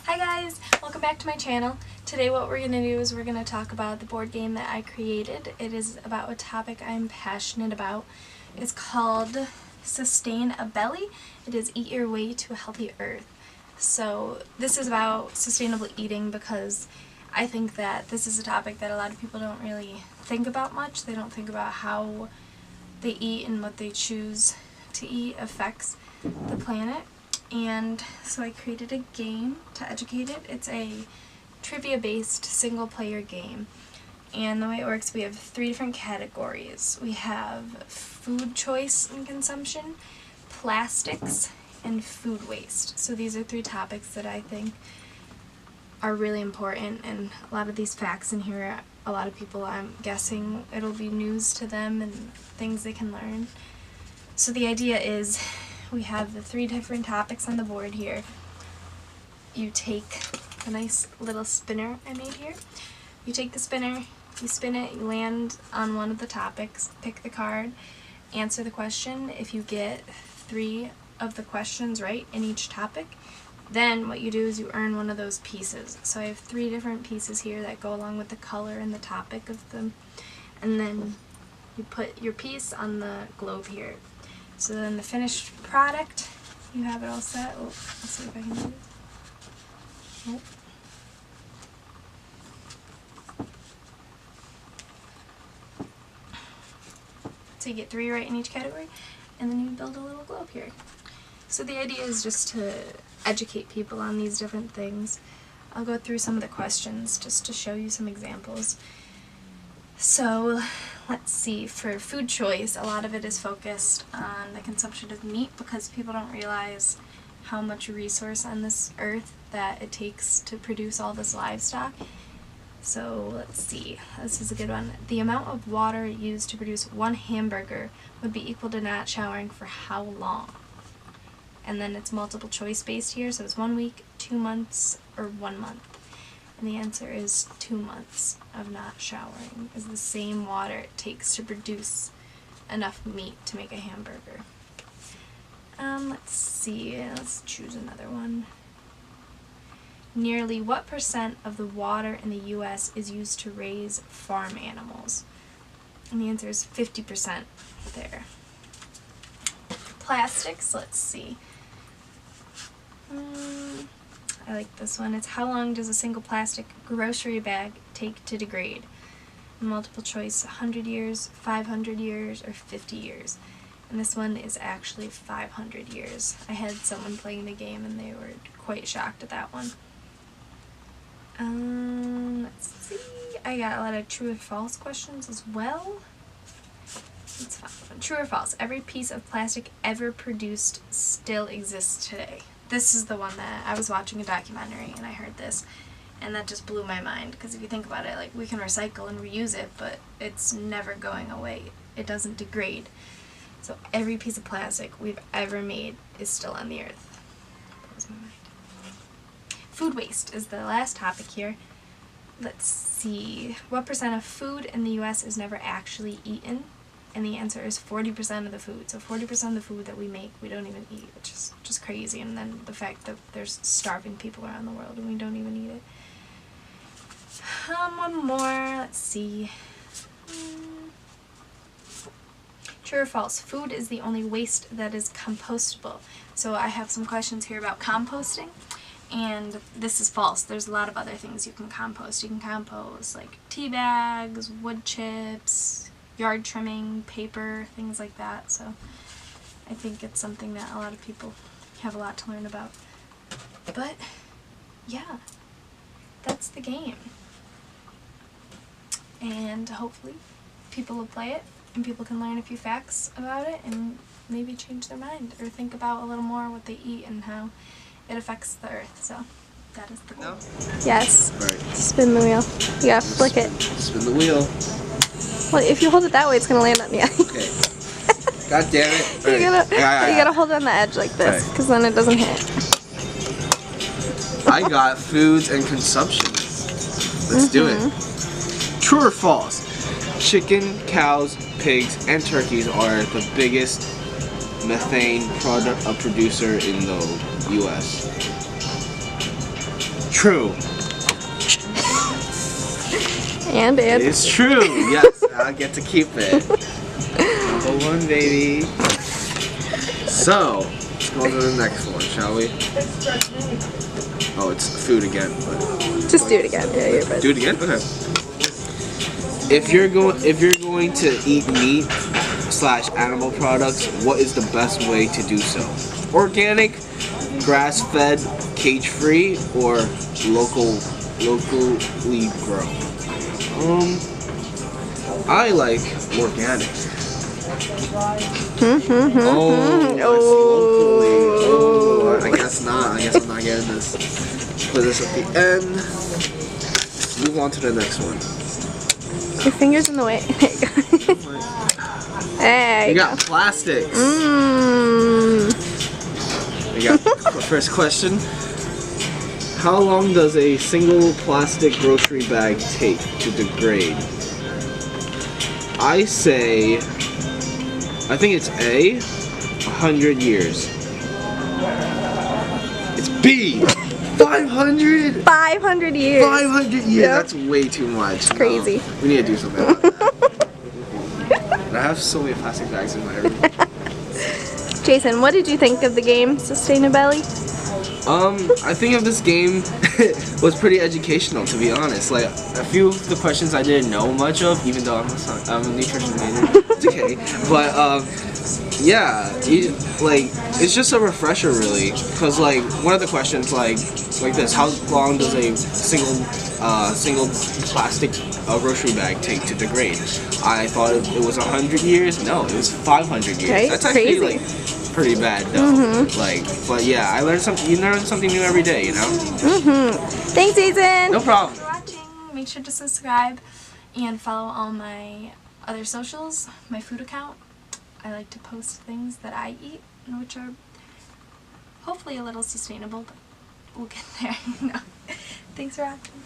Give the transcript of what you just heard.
Hi guys, welcome back to my channel. Today what we're going to do is we're going to talk about the board game that I created. It is about a topic I'm passionate about. It's called Sustain a Belly. It is Eat Your Way to a Healthy Earth. So this is about sustainable eating because I think that this is a topic that a lot of people don't really think about much. They don't think about how they eat and what they choose to eat affects the planet. And so I created a game to educate it. It's a trivia-based single-player game. And the way it works, we have 3 different categories. We have food choice and consumption, plastics, and food waste. So these are 3 topics that I think are really important, and a lot of these facts in here, a lot of people, I'm guessing it'll be news to them and things they can learn. So the idea is we have the 3 different topics on the board here. You take a nice little spinner I made here. You take the spinner, you spin it, you land on one of the topics, pick the card, answer the question. If you get 3 of the questions right in each topic, then what you do is you earn one of those pieces. So I have 3 different pieces here that go along with the color and the topic of them. And then you put your piece on the globe here. So then the finished product, you have it all set. Oh, let's see if I can do this. Nope. So you get 3 right in each category, and then you build a little globe here. So the idea is just to educate people on these different things. I'll go through some of the questions just to show you some examples. So let's see, for food choice, a lot of it is focused on the consumption of meat because people don't realize how much resource on this earth that it takes to produce all this livestock. So let's see, this is a good one. The amount of water used to produce 1 hamburger would be equal to not showering for how long? And then it's multiple choice based here, so it's 1 week, 2 months, or 1 month. And the answer is 2 months of not showering is the same water it takes to produce enough meat to make a hamburger. Let's see, let's choose another one. Nearly what % of the water in the U.S. is used to raise farm animals? And the answer is 50% there. Plastics, let's see. I like this one. It's how long does a single plastic grocery bag take to degrade? Multiple choice, 100 years, 500 years, or 50 years. And this one is actually 500 years. I had someone playing the game and they were quite shocked at that one. Let's see. I got a lot of true or false questions as well. Let's find one. True or false? Every piece of plastic ever produced still exists today. This is the one that I was watching a documentary and I heard this, and that just blew my mind, because if you think about it, like, we can recycle and reuse it, but it's never going away. It doesn't degrade. So every piece of plastic we've ever made is still on the earth. Blows my mind. Food waste is the last topic here. Let's see. What % of food in the U.S. is never actually eaten? And the answer is 40% of the food. So 40% of the food that we make, we don't even eat, which is just crazy. And then the fact that there's starving people around the world and we don't even eat it. One more. Let's see. True or false? Food is the only waste that is compostable. So I have some questions here about composting. And this is false. There's a lot of other things you can compost. You can compost like tea bags, wood chips, yard trimming, paper, things like that. So I think it's something that a lot of people have a lot to learn about. But yeah, that's the game. And hopefully people will play it and people can learn a few facts about it and maybe change their mind or think about a little more what they eat and how it affects the earth. So that is the goal. No? Yes. Right. Spin the wheel. You gotta flick it. Spin the wheel. Well, if you hold it that way, it's gonna land on you. Okay. God damn it. You gotta hold it on the edge like this, because then it doesn't hit. I got foods and consumption. Let's do it. True or false? Chicken, cows, pigs, and turkeys are the biggest methane producer in the U.S. True. And It's true. Yes, I get to keep it. Number 1, baby. So, let's go on to the next one, shall we? Oh, it's food again. But just do it again. Yeah, you're right. do it again? Okay. If you're going to eat meat / animal products, what is the best way to do so? Organic, grass-fed, cage-free, or locally grown? I like organic. Oh, I guess not. I guess I'm not getting this. Put this at the end. Move on to the next one. Your finger's in the way. There We you go. got plastics. We got first question. How long does a single plastic grocery bag take to degrade? I think it's A, 100 years. It's B, 500? 500 years. 500 years? Yep. That's way too much. No, Crazy. we need to do something about that. I have so many plastic bags in my room. Jason, what did you think of the game Sustainabelly? I think of this game was pretty educational, to be honest. Like, a few of the questions I didn't know much of, even though I'm a nutrition major. It's okay. But, yeah, it's just a refresher, really. Because, like, one of the questions, like this, how long does a single plastic grocery bag take to degrade? I thought it was 100 years. No, it was 500 years. Right? That's actually, Crazy. Pretty bad though. But yeah, I learned something. You learn something new every day, you know. Thanks, Jason. No problem. Thanks for watching. Make sure to subscribe and follow all my other socials, my food account. I like to post things that I eat, which are hopefully a little sustainable, but we'll get there. Thanks for watching.